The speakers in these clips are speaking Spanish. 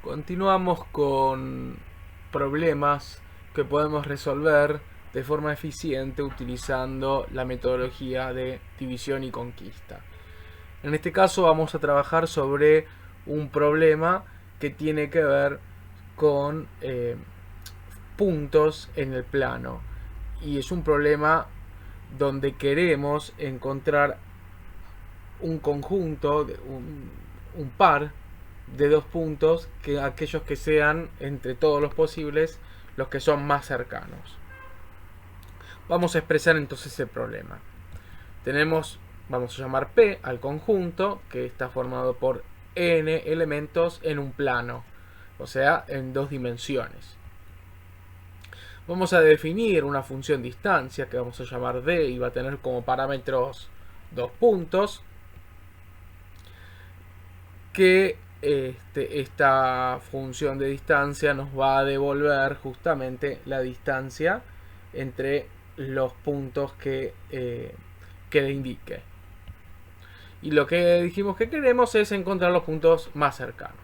Continuamos con problemas que podemos resolver de forma eficiente utilizando la metodología de división y conquista. En este caso vamos a trabajar sobre un problema que tiene que ver con puntos en el plano, y es un problema donde queremos encontrar un conjunto, un par de dos puntos, que aquellos que sean entre todos los posibles los que son más cercanos. Vamos a expresar entonces el problema. Vamos a llamar P al conjunto, que está formado por n elementos en un plano, o sea, en dos dimensiones. Vamos a definir una función distancia que vamos a llamar D y va a tener como parámetros dos puntos, que esta función de distancia nos va a devolver justamente la distancia entre los puntos que le indique. Y lo que dijimos que queremos es encontrar los puntos más cercanos.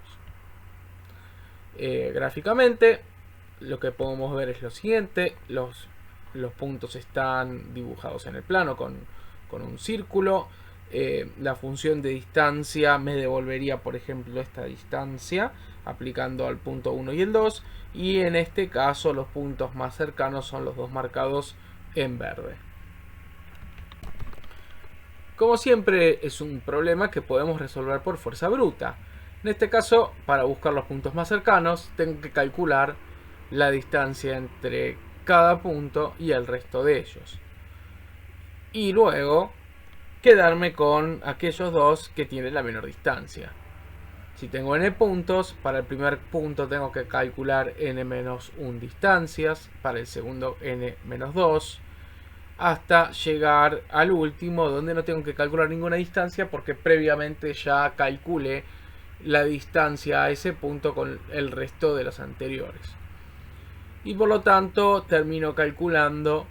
Gráficamente lo que podemos ver es lo siguiente: los puntos están dibujados en el plano con un círculo. La función de distancia me devolvería, por ejemplo, esta distancia aplicando al punto 1 y el 2, y en este caso los puntos más cercanos son los dos marcados en verde. Como siempre, es un problema que podemos resolver por fuerza bruta. En este caso, para buscar los puntos más cercanos, tengo que calcular la distancia entre cada punto y el resto de ellos, y luego quedarme con aquellos dos que tienen la menor distancia. Si tengo n puntos, para el primer punto tengo que calcular n-1 distancias, para el segundo n-2, hasta llegar al último, donde no tengo que calcular ninguna distancia porque previamente ya calculé la distancia a ese punto con el resto de los anteriores. Y por lo tanto termino calculando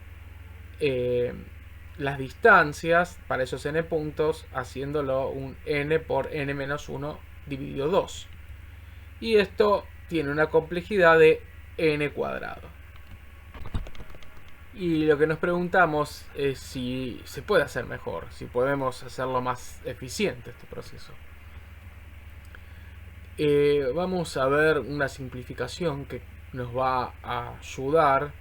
las distancias para esos n puntos, haciéndolo un n por n-1 dividido 2. Y esto tiene una complejidad de n cuadrado. Y lo que nos preguntamos es si se puede hacer mejor, si podemos hacerlo más eficiente este proceso. Vamos a ver una simplificación que nos va a ayudar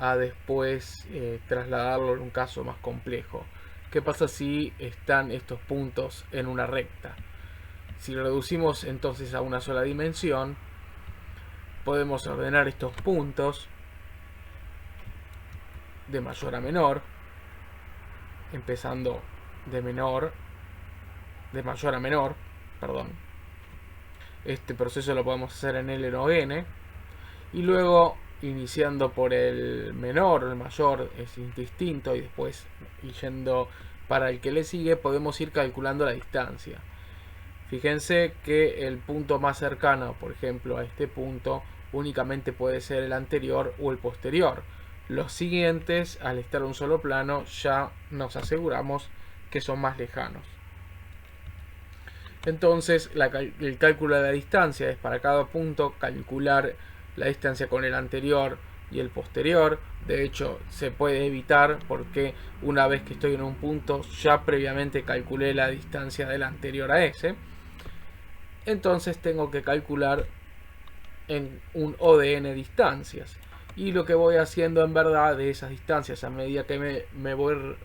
a después trasladarlo en un caso más complejo. ¿Qué pasa si están estos puntos en una recta? Si lo reducimos entonces a una sola dimensión, podemos ordenar estos puntos de mayor a menor, empezando de mayor a menor, perdón. Este proceso lo podemos hacer en L log n, y luego iniciando por el menor, el mayor es indistinto, y después yendo para el que le sigue, podemos ir calculando la distancia. Fíjense que el punto más cercano, por ejemplo, a este punto, únicamente puede ser el anterior o el posterior. Los siguientes, al estar en un solo plano, ya nos aseguramos que son más lejanos. Entonces, el cálculo de la distancia es para cada punto calcular la distancia con el anterior y el posterior. De hecho, se puede evitar porque una vez que estoy en un punto, ya previamente calculé la distancia del anterior a ese. Entonces tengo que calcular en un O de n distancias. Y lo que voy haciendo en verdad de esas distancias, a medida que me voy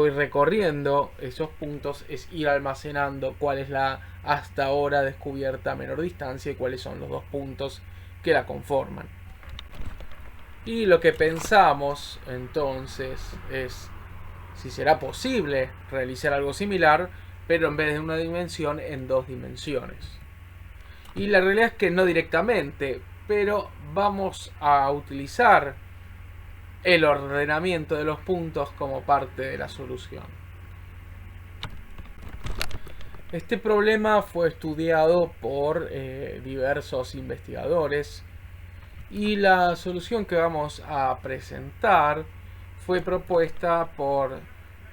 recorriendo esos puntos, es ir almacenando cuál es la hasta ahora descubierta menor distancia y cuáles son los dos puntos que la conforman. Y lo que pensamos entonces es si será posible realizar algo similar, pero en vez de una dimensión, en dos dimensiones. Y la realidad es que no directamente, pero vamos a utilizar el ordenamiento de los puntos como parte de la solución. Este problema fue estudiado por diversos investigadores, y la solución que vamos a presentar fue propuesta por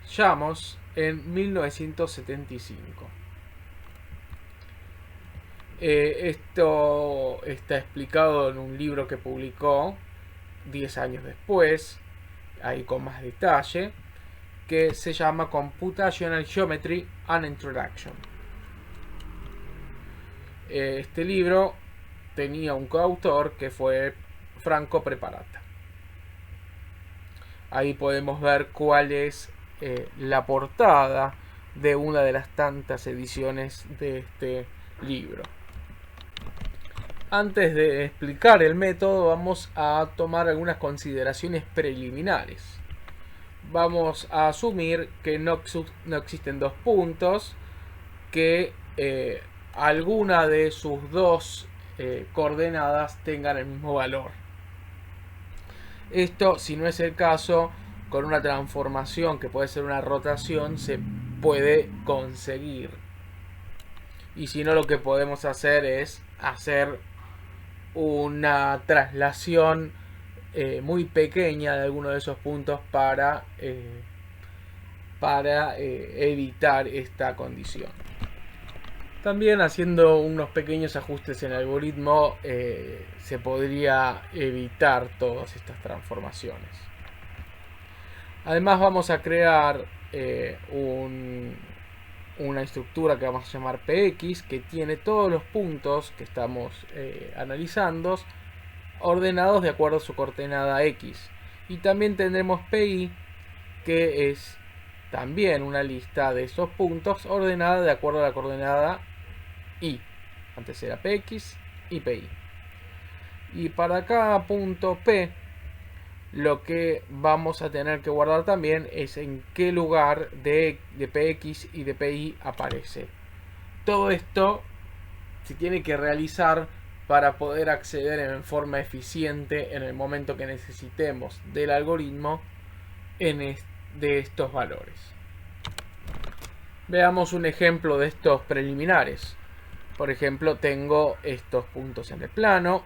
Shamos en 1975. Esto está explicado en un libro que publicó 10 años después, ahí con más detalle, que se llama Computational Geometry and Introduction. Este libro tenía un coautor que fue Franco Preparata. Ahí podemos ver cuál es la portada de una de las tantas ediciones de este libro. Antes de explicar el método, vamos a tomar algunas consideraciones preliminares. Vamos a asumir que no existen dos puntos, que alguna de sus dos coordenadas tengan el mismo valor. Esto, si no es el caso, con una transformación que puede ser una rotación, se puede conseguir. Y si no, lo que podemos hacer es hacer una traslación muy pequeña de alguno de esos puntos para evitar esta condición. También haciendo unos pequeños ajustes en el algoritmo se podría evitar todas estas transformaciones. Además vamos a crear una estructura que vamos a llamar PX, que tiene todos los puntos que estamos analizando ordenados de acuerdo a su coordenada X. Y también tendremos PI, que es también una lista de esos puntos ordenada de acuerdo a la coordenada Y. Antes era PX y PI. Y para cada punto P, lo que vamos a tener que guardar también es en qué lugar de PX y de PI aparece. Todo esto se tiene que realizar para poder acceder en forma eficiente en el momento que necesitemos del algoritmo de estos valores. Veamos un ejemplo de estos preliminares. Por ejemplo, tengo estos puntos en el plano.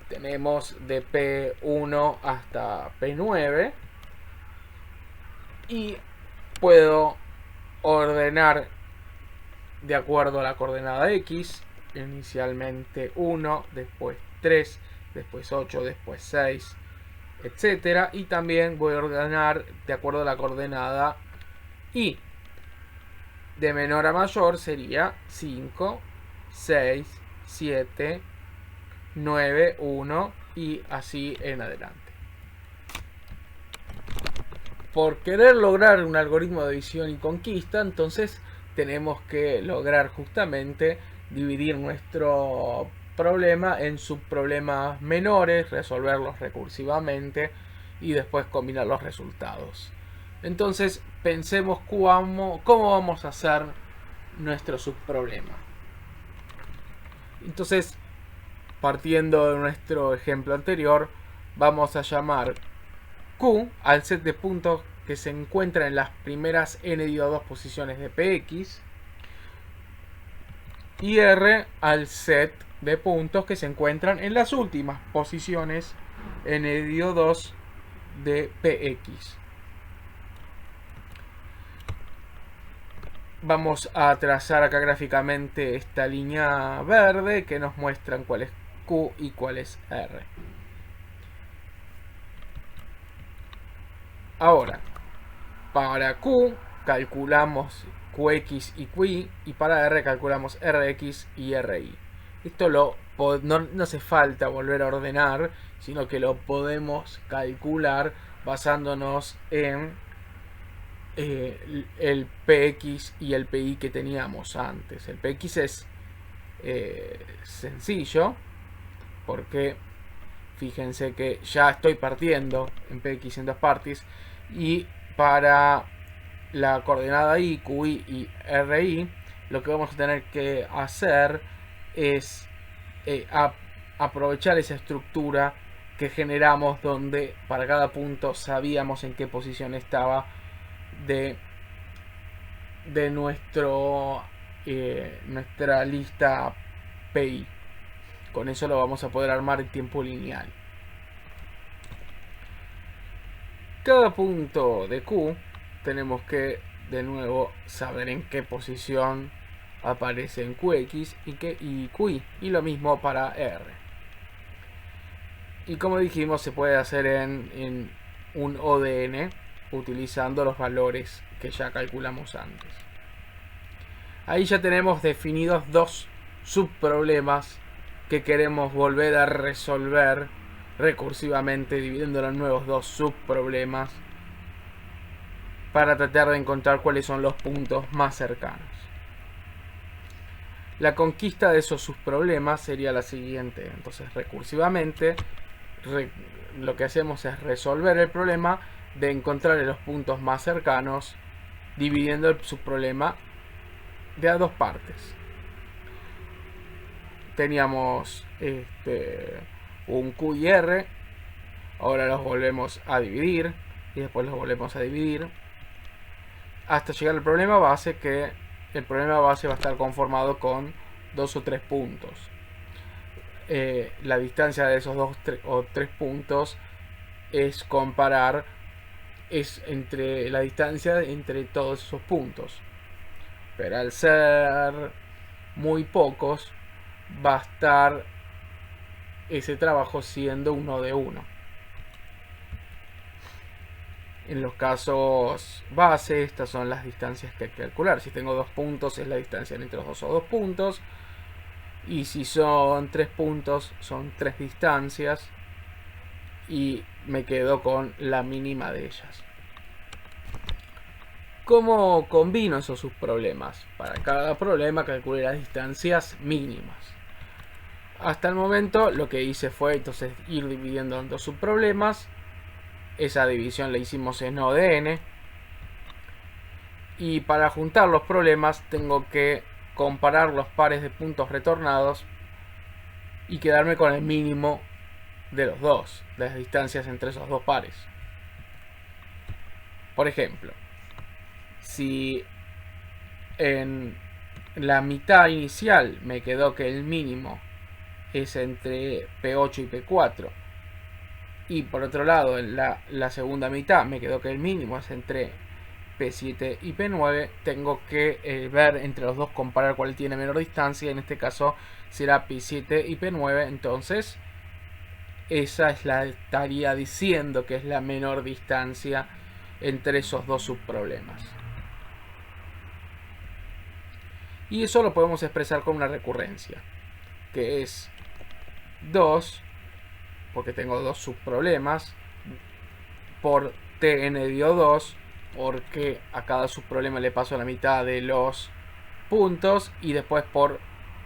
Tenemos de P1 hasta P9. Y puedo ordenar de acuerdo a la coordenada X. Inicialmente 1, después 3, después 8, después 6, etcétera. Y también voy a ordenar de acuerdo a la coordenada Y. De menor a mayor sería 5, 6, 7, 9, 1 y así en adelante. Por querer lograr un algoritmo de división y conquista, entonces tenemos que lograr justamente dividir nuestro problema en subproblemas menores, resolverlos recursivamente y después combinar los resultados. Entonces pensemos cómo vamos a hacer nuestro subproblema. Entonces, partiendo de nuestro ejemplo anterior, vamos a llamar Q al set de puntos que se encuentra en las primeras n-2 posiciones de Px y R al set de puntos que se encuentran en las últimas posiciones n-2 de Px. Vamos a trazar acá gráficamente esta línea verde que nos muestran cuál es Q y cuál es R. Ahora, para Q calculamos Qx y Qy y para R calculamos Rx y Ri. Esto no hace falta volver a ordenar, sino que lo podemos calcular basándonos en el Px y el Pi que teníamos antes. El Px es sencillo porque fíjense que ya estoy partiendo en Px en dos partes y para la coordenada I, Qi y Ri lo que vamos a tener que hacer es aprovechar esa estructura que generamos donde para cada punto sabíamos en qué posición estaba de nuestra lista PI. Con eso lo vamos a poder armar en tiempo lineal. Cada punto de Q tenemos que de nuevo saber en qué posición aparece en QX y QI, y lo mismo para R. Y como dijimos, se puede hacer en un ODN utilizando los valores que ya calculamos antes. Ahí ya tenemos definidos dos subproblemas que queremos volver a resolver recursivamente, dividiéndolo en nuevos dos subproblemas para tratar de encontrar cuáles son los puntos más cercanos. La conquista de esos subproblemas sería la siguiente. Entonces, recursivamente, lo que hacemos es resolver el problema de encontrar los puntos más cercanos, dividiendo el subproblema de a dos partes. Teníamos un Q y R, ahora los volvemos a dividir y después los volvemos a dividir hasta llegar al problema base, que el problema base va a estar conformado con 2 o 3 puntos. La distancia de esos 2 o 3 puntos es entre la distancia entre todos esos puntos, pero al ser muy pocos va a estar ese trabajo siendo uno de uno. En los casos base, estas son las distancias que hay que calcular. Si tengo 2 puntos, es la distancia entre los 2 o 2 puntos. Y si son 3 puntos, son 3 distancias. Y me quedo con la mínima de ellas. ¿Cómo combino esos subproblemas? Para cada problema calculé las distancias mínimas. Hasta el momento lo que hice fue entonces ir dividiendo en dos subproblemas. Esa división la hicimos en ODN. Y para juntar los problemas tengo que comparar los pares de puntos retornados y quedarme con el mínimo de los dos, de las distancias entre esos dos pares. Por ejemplo, si en la mitad inicial me quedó que el mínimo es entre P8 y P4, y por otro lado en la segunda mitad me quedó que el mínimo es entre P7 y P9, tengo que ver entre los dos, comparar cuál tiene menor distancia. En este caso será P7 y P9, entonces esa es la estaría diciendo que es la menor distancia entre esos dos subproblemas. Y eso lo podemos expresar con una recurrencia, que es 2, porque tengo dos subproblemas, por Tn dio 2, porque a cada subproblema le paso la mitad de los puntos, y después por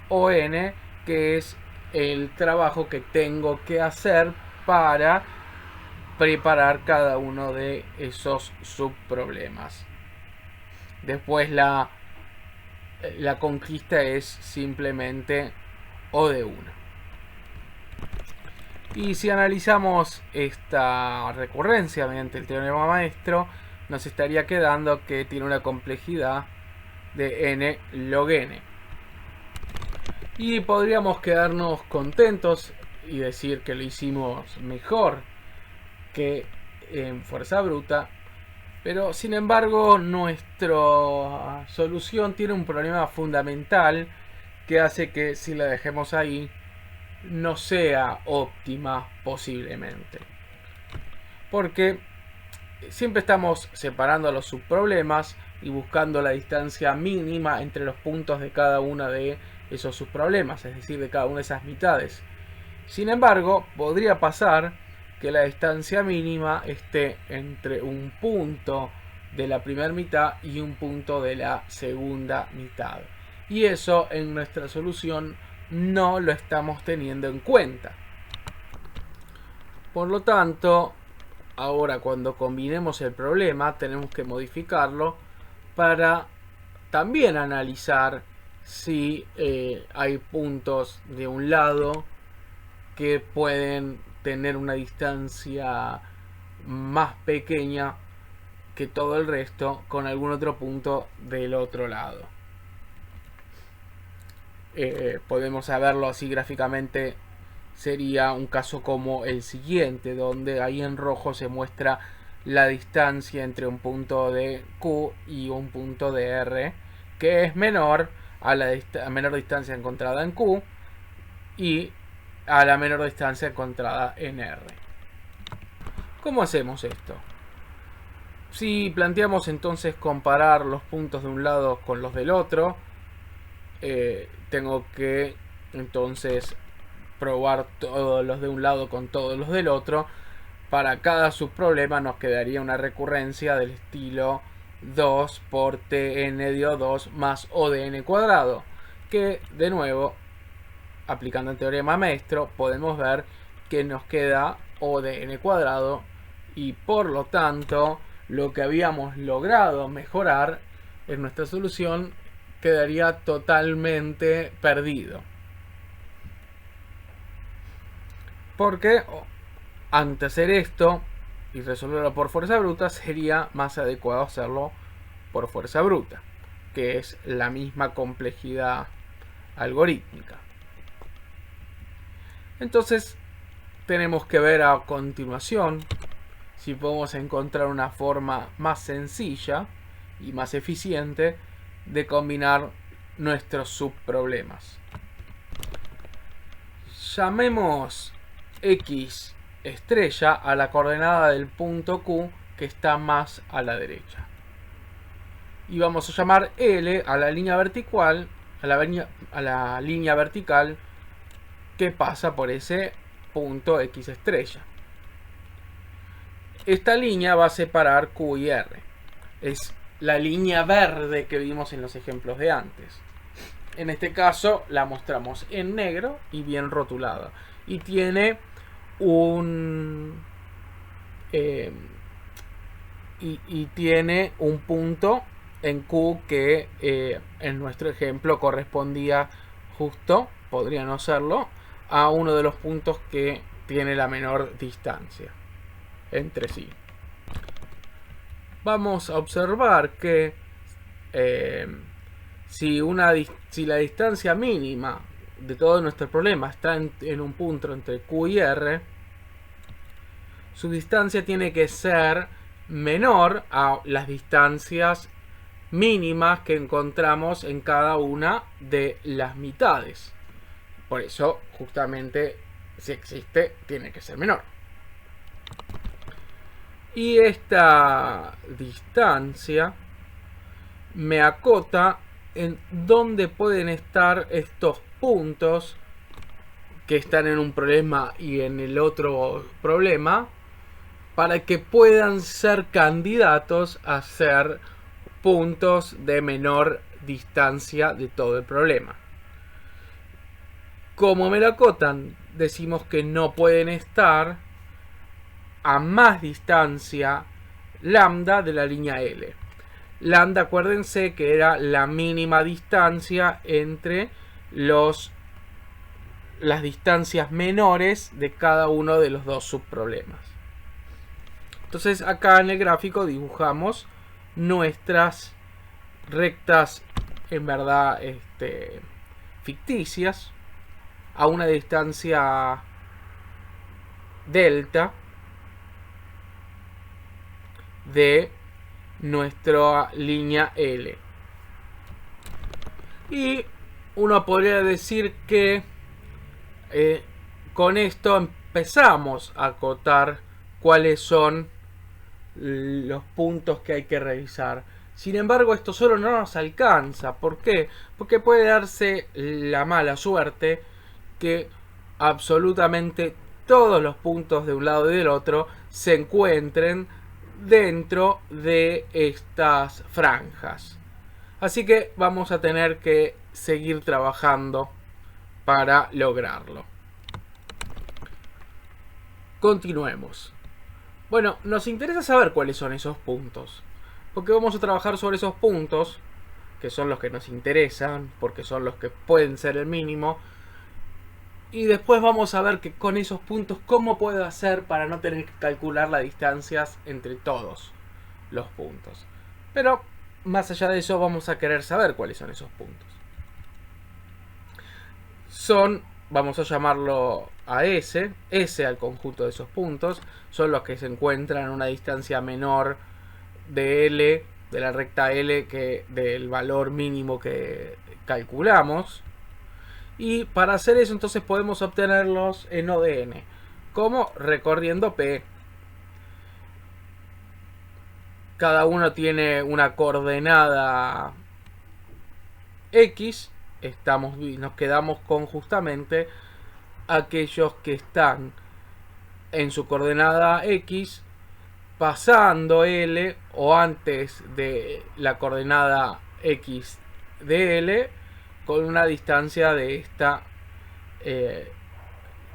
ON, que es el trabajo que tengo que hacer para preparar cada uno de esos subproblemas. Después la conquista es simplemente O de 1. Y si analizamos esta recurrencia mediante el teorema maestro, nos estaría quedando que tiene una complejidad de n log n. Y podríamos quedarnos contentos y decir que lo hicimos mejor que en fuerza bruta, pero sin embargo nuestra solución tiene un problema fundamental que hace que si la dejemos ahí no sea óptima posiblemente, porque siempre estamos separando los subproblemas y buscando la distancia mínima entre los puntos de cada una de esos subproblemas, es decir, de cada una de esas mitades. Sin embargo, podría pasar que la distancia mínima esté entre un punto de la primera mitad y un punto de la segunda mitad, y eso en nuestra solución no lo estamos teniendo en cuenta. Por lo tanto, ahora cuando combinemos el problema tenemos que modificarlo para también analizar si hay puntos de un lado que pueden tener una distancia más pequeña que todo el resto con algún otro punto del otro lado. Podemos saberlo así gráficamente. Sería un caso como el siguiente, donde ahí en rojo se muestra la distancia entre un punto de Q y un punto de R, que es menor a la menor distancia encontrada en Q y a la menor distancia encontrada en R. ¿Cómo hacemos esto? Si planteamos entonces comparar los puntos de un lado con los del otro, tengo que entonces probar todos los de un lado con todos los del otro. Para cada subproblema nos quedaría una recurrencia del estilo 2 por tn de O2 más O de n cuadrado, que de nuevo, aplicando el teorema maestro, podemos ver que nos queda O de n cuadrado y por lo tanto lo que habíamos logrado mejorar en nuestra solución quedaría totalmente perdido. Porque ante hacer esto y resolverlo por fuerza bruta, sería más adecuado hacerlo por fuerza bruta, que es la misma complejidad algorítmica. Entonces tenemos que ver a continuación si podemos encontrar una forma más sencilla y más eficiente de combinar nuestros subproblemas. Llamemos X estrella a la coordenada del punto Q que está más a la derecha. Y vamos a llamar L a la línea vertical, a la línea vertical que pasa por ese punto X estrella. Esta línea va a separar Q y R. Es la línea verde que vimos en los ejemplos de antes. En este caso la mostramos en negro y bien rotulada. Y tiene tiene un punto en Q que en nuestro ejemplo correspondía justo, podría no serlo, a uno de los puntos que tiene la menor distancia entre sí. Vamos a observar que si la distancia mínima de todo nuestro problema está en un punto entre Q y R, su distancia tiene que ser menor a las distancias mínimas que encontramos en cada una de las mitades. Por eso, justamente, si existe, tiene que ser menor. Y esta distancia me acota en dónde pueden estar estos puntos que están en un problema y en el otro problema, para que puedan ser candidatos a ser puntos de menor distancia de todo el problema. Como me lo acotan, decimos que no pueden estar a más distancia lambda de la línea L. Lambda, acuérdense que era la mínima distancia entre las distancias menores de cada uno de los dos subproblemas. Entonces acá en el gráfico dibujamos nuestras rectas, en verdad ficticias, a una distancia delta de nuestra línea L. Y uno podría decir que con esto empezamos a acotar cuáles son los puntos que hay que revisar. Sin embargo, esto solo no nos alcanza. ¿Por qué? Porque puede darse la mala suerte que absolutamente todos los puntos de un lado y del otro se encuentren dentro de estas franjas. Así que vamos a tener que seguir trabajando para lograrlo. Continuemos. Bueno, nos interesa saber cuáles son esos puntos, porque vamos a trabajar sobre esos puntos, que son los que nos interesan, porque son los que pueden ser el mínimo, y después vamos a ver que con esos puntos cómo puedo hacer para no tener que calcular las distancias entre todos los puntos. Pero más allá de eso vamos a querer saber cuáles son esos puntos. Vamos a llamarlo a S al conjunto de esos puntos, son los que se encuentran a una distancia menor de L, de la recta L, que del valor mínimo que calculamos. Y para hacer eso entonces podemos obtenerlos en ODN, como recorriendo P. Cada uno tiene una coordenada X. Nos quedamos con justamente aquellos que están en su coordenada X pasando L o antes de la coordenada X de L, con una distancia de esta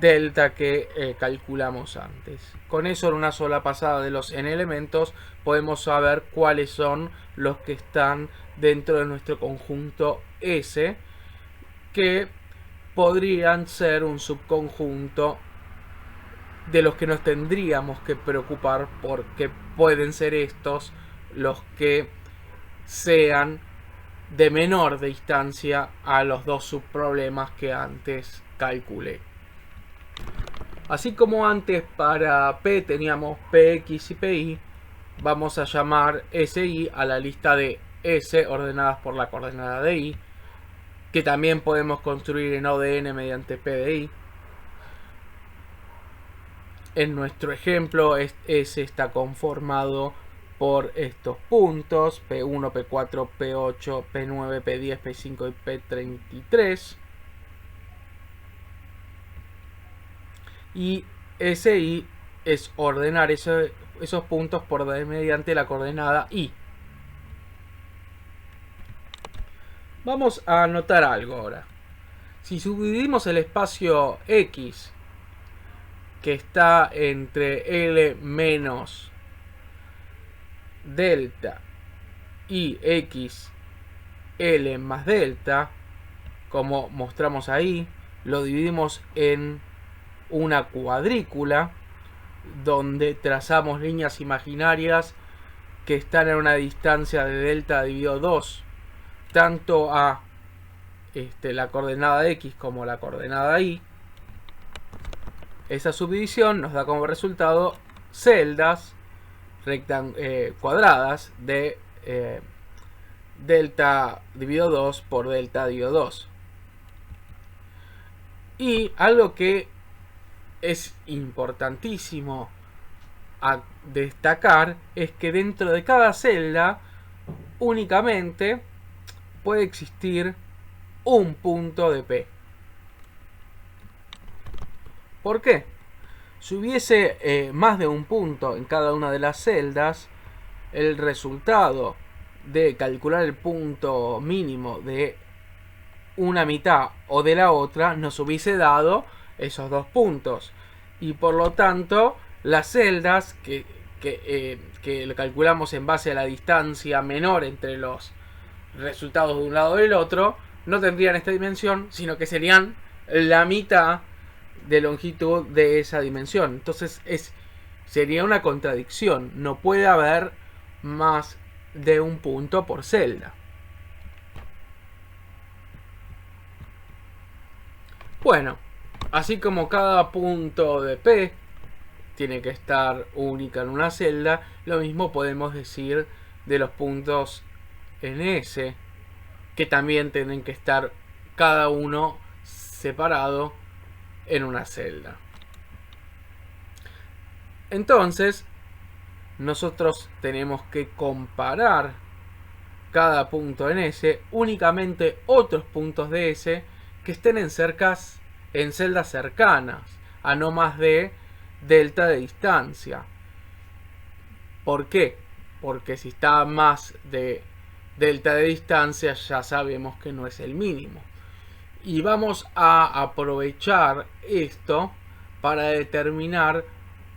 delta que calculamos antes. Con eso, en una sola pasada de los n elementos, podemos saber cuáles son los que están dentro de nuestro conjunto S, que podrían ser un subconjunto de los que nos tendríamos que preocupar, porque pueden ser estos los que sean de menor distancia a los dos subproblemas que antes calculé. Así como antes para P teníamos Px y Pi, vamos a llamar Si a la lista de S ordenadas por la coordenada de I, que también podemos construir en ODN mediante P de I. En nuestro ejemplo, S está conformado por estos puntos: P1, P4, P8, P9, P10, P5 y P33. Y SI es ordenar esos puntos mediante la coordenada I. Vamos a anotar algo ahora. Si subdividimos el espacio X, que está entre L menos delta y X L más delta, como mostramos ahí, lo dividimos en una cuadrícula donde trazamos líneas imaginarias que están a una distancia de delta dividido 2, tanto a la coordenada X como la coordenada Y. Esa subdivisión nos da como resultado celdas cuadradas de delta dividido 2 por delta dividido 2. Y algo que es importantísimo a destacar es que dentro de cada celda únicamente puede existir un punto de P. ¿Por qué? Si hubiese más de un punto en cada una de las celdas, el resultado de calcular el punto mínimo de una mitad o de la otra nos hubiese dado esos dos puntos. Y por lo tanto, las celdas que calculamos en base a la distancia menor entre los resultados de un lado y del otro, no tendrían esta dimensión, sino que serían la mitad de longitud de esa dimensión. Entonces sería una contradicción. No puede haber más de un punto por celda. Bueno, así como cada punto de P tiene que estar única en una celda, lo mismo podemos decir de los puntos en S, que también tienen que estar cada uno separado en una celda. Entonces, nosotros tenemos que comparar cada punto en S, únicamente otros puntos de S que estén en celdas cercanas a no más de delta de distancia. ¿Por qué? Porque si está más de delta de distancia, ya sabemos que no es el mínimo. Y vamos a aprovechar esto para determinar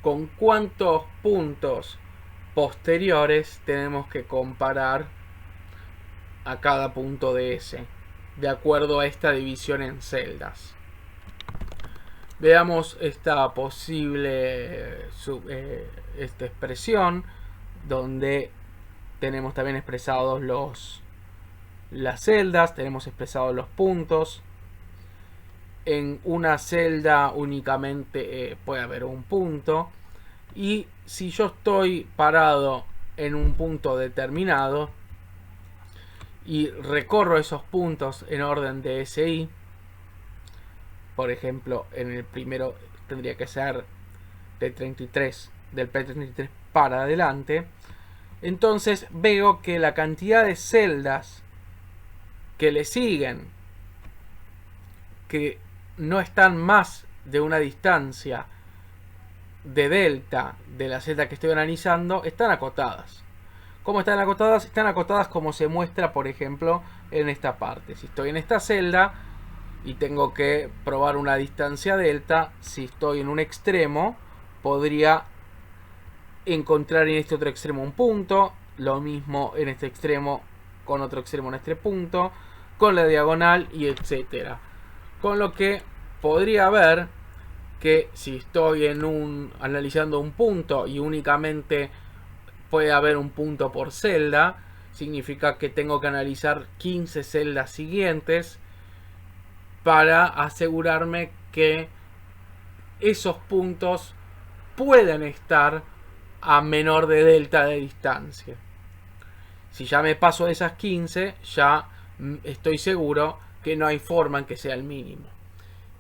con cuántos puntos posteriores tenemos que comparar a cada punto de S, de acuerdo a esta división en celdas. Veamos esta posible esta expresión, donde tenemos también expresados las celdas, tenemos expresados los puntos. En una celda únicamente puede haber un punto, y si yo estoy parado en un punto determinado y recorro esos puntos en orden de SI. Por ejemplo, en el primero tendría que ser del P33 para adelante. Entonces veo que la cantidad de celdas que le siguen, que no están más de una distancia de delta de la celda que estoy analizando, están acotadas. ¿Cómo están acotadas? Están acotadas como se muestra, por ejemplo, en esta parte. Si estoy en esta celda y tengo que probar una distancia delta, si estoy en un extremo, podría encontrar en este otro extremo un punto, lo mismo en este extremo con otro extremo en este punto, con la diagonal y etcétera. Con lo que podría ver que si estoy analizando un punto y únicamente puede haber un punto por celda, significa que tengo que analizar 15 celdas siguientes para asegurarme que esos puntos pueden estar a menor de delta de distancia. Si ya me paso de esas 15, ya estoy seguro que no hay forma en que sea el mínimo.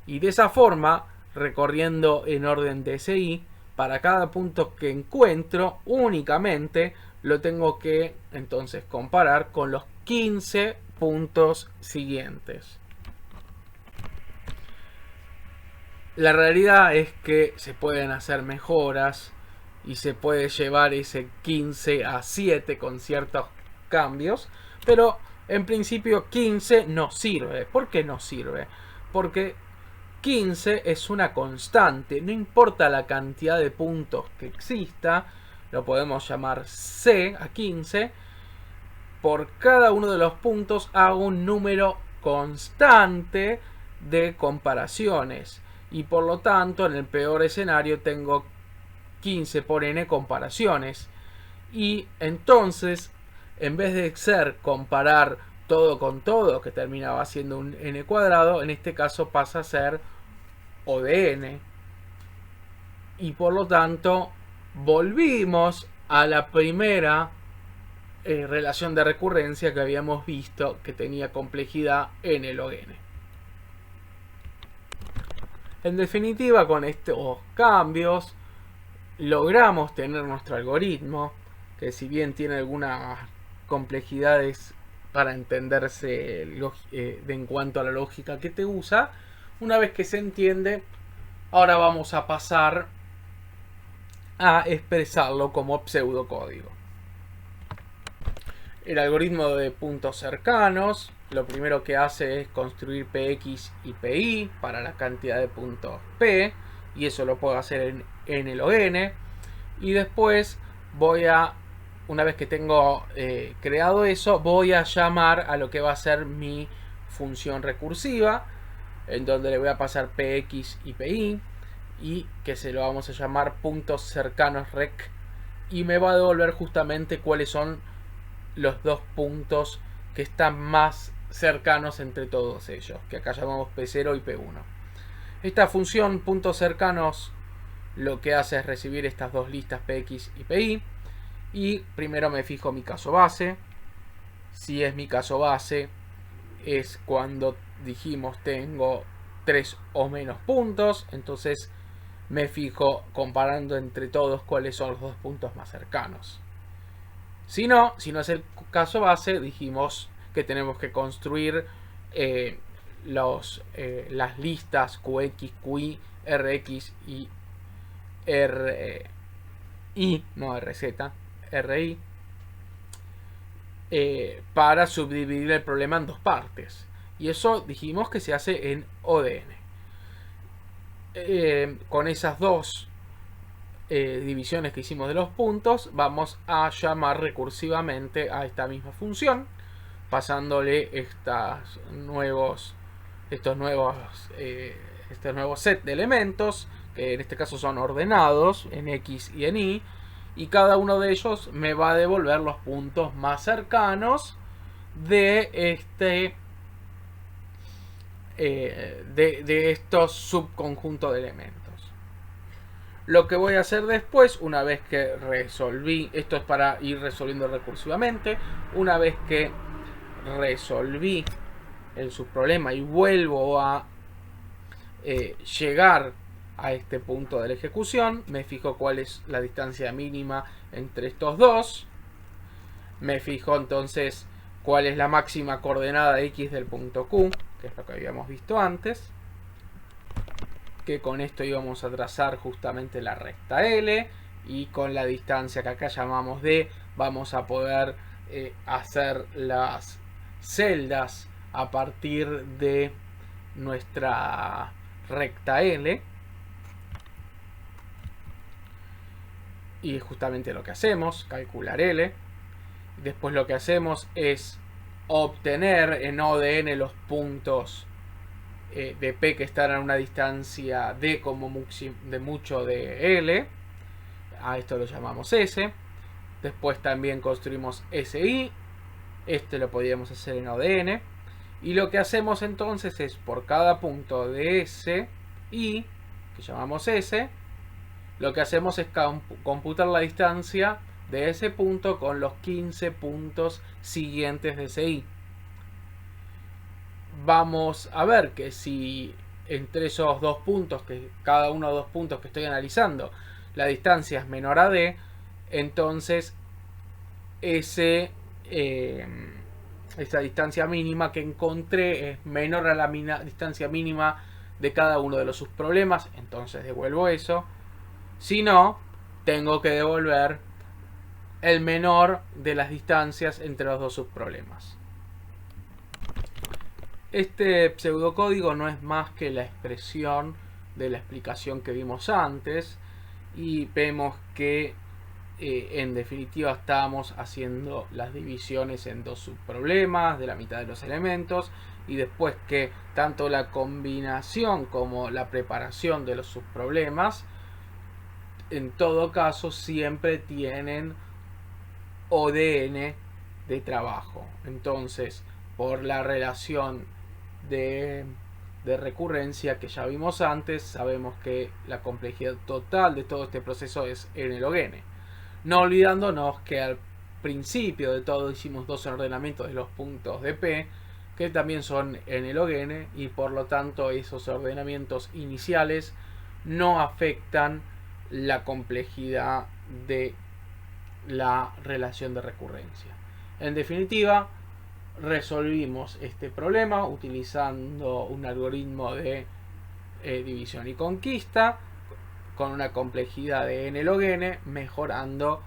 Y de esa forma, recorriendo en orden de SI, para cada punto que encuentro, únicamente lo tengo que entonces comparar con los 15 puntos siguientes. La realidad es que se pueden hacer mejoras y se puede llevar ese 15 a 7 con ciertos cambios, pero en principio 15 no sirve. ¿Por qué no sirve? Porque 15 es una constante, no importa la cantidad de puntos que exista, lo podemos llamar C a 15, por cada uno de los puntos hago un número constante de comparaciones y por lo tanto en el peor escenario tengo 15 por n comparaciones y entonces en vez de ser comparar todo con todo, que terminaba siendo un n cuadrado, en este caso pasa a ser O de n. Y por lo tanto, volvimos a la primera relación de recurrencia que habíamos visto, que tenía complejidad n log n. En definitiva, con estos cambios, logramos tener nuestro algoritmo, que si bien tiene algunas complejidades para entenderse en cuanto a la lógica que te usa, una vez que se entiende, ahora vamos a pasar a expresarlo como pseudocódigo. El algoritmo de puntos cercanos, lo primero que hace es construir Px y Pi para la cantidad de puntos P, y eso lo puedo hacer en n log n, y después una vez que tengo creado eso, voy a llamar a lo que va a ser mi función recursiva, en donde le voy a pasar Px y Pi, y que se lo vamos a llamar puntos cercanos rec, y me va a devolver justamente cuáles son los dos puntos que están más cercanos entre todos ellos, que acá llamamos P0 y P1. Esta función puntos cercanos lo que hace es recibir estas dos listas Px y Pi, y primero me fijo mi caso base. Si es mi caso base, es cuando dijimos tengo 3 o menos puntos, entonces me fijo comparando entre todos cuáles son los dos puntos más cercanos. Si no es el caso base, dijimos que tenemos que construir las listas Qx, Qi, Rx y Ri, no RZ, Ri, para subdividir el problema en dos partes. Y eso dijimos que se hace en ODN. Con esas dos divisiones que hicimos de los puntos, vamos a llamar recursivamente a esta misma función, pasándole estos nuevos set de elementos, que en este caso son ordenados en X y en Y, y cada uno de ellos me va a devolver los puntos más cercanos de estos subconjuntos de elementos. Lo que voy a hacer después, una vez que resolví, esto es para ir resolviendo recursivamente, una vez que resolví el subproblema y vuelvo a llegar a este punto de la ejecución, me fijo cuál es la distancia mínima entre estos dos, me fijo entonces cuál es la máxima coordenada x del punto Q, que es lo que habíamos visto antes, que con esto íbamos a trazar justamente la recta L, y con la distancia que acá llamamos D vamos a poder hacer las celdas a partir de nuestra recta L, y justamente lo que hacemos, calcular L. Después lo que hacemos es obtener en O de n los puntos de P que están a una distancia D como de mucho de L. A esto lo llamamos S. Después también construimos SI. Este lo podríamos hacer en O de n. Y lo que hacemos entonces es por cada punto de S y que llamamos S, lo que hacemos es computar la distancia de ese punto con los 15 puntos siguientes de ese I. Vamos a ver que si entre esos dos puntos, que cada uno de los dos puntos que estoy analizando, la distancia es menor a D, entonces esa distancia mínima que encontré es menor a la distancia mínima de cada uno de los subproblemas, entonces devuelvo eso. Si no, tengo que devolver el menor de las distancias entre los dos subproblemas. Este pseudocódigo no es más que la expresión de la explicación que vimos antes, y vemos que en definitiva estamos haciendo las divisiones en dos subproblemas de la mitad de los elementos, y después que tanto la combinación como la preparación de los subproblemas en todo caso siempre tienen O de n de trabajo. Entonces, por la relación de recurrencia que ya vimos antes, sabemos que la complejidad total de todo este proceso es n log n. No olvidándonos que al principio de todo hicimos dos ordenamientos de los puntos de P, que también son n log n, y por lo tanto esos ordenamientos iniciales no afectan la complejidad de la relación de recurrencia. En definitiva, resolvimos este problema utilizando un algoritmo de división y conquista con una complejidad de n log n, mejorando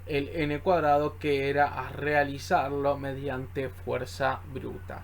el n cuadrado, que era a realizarlo mediante fuerza bruta.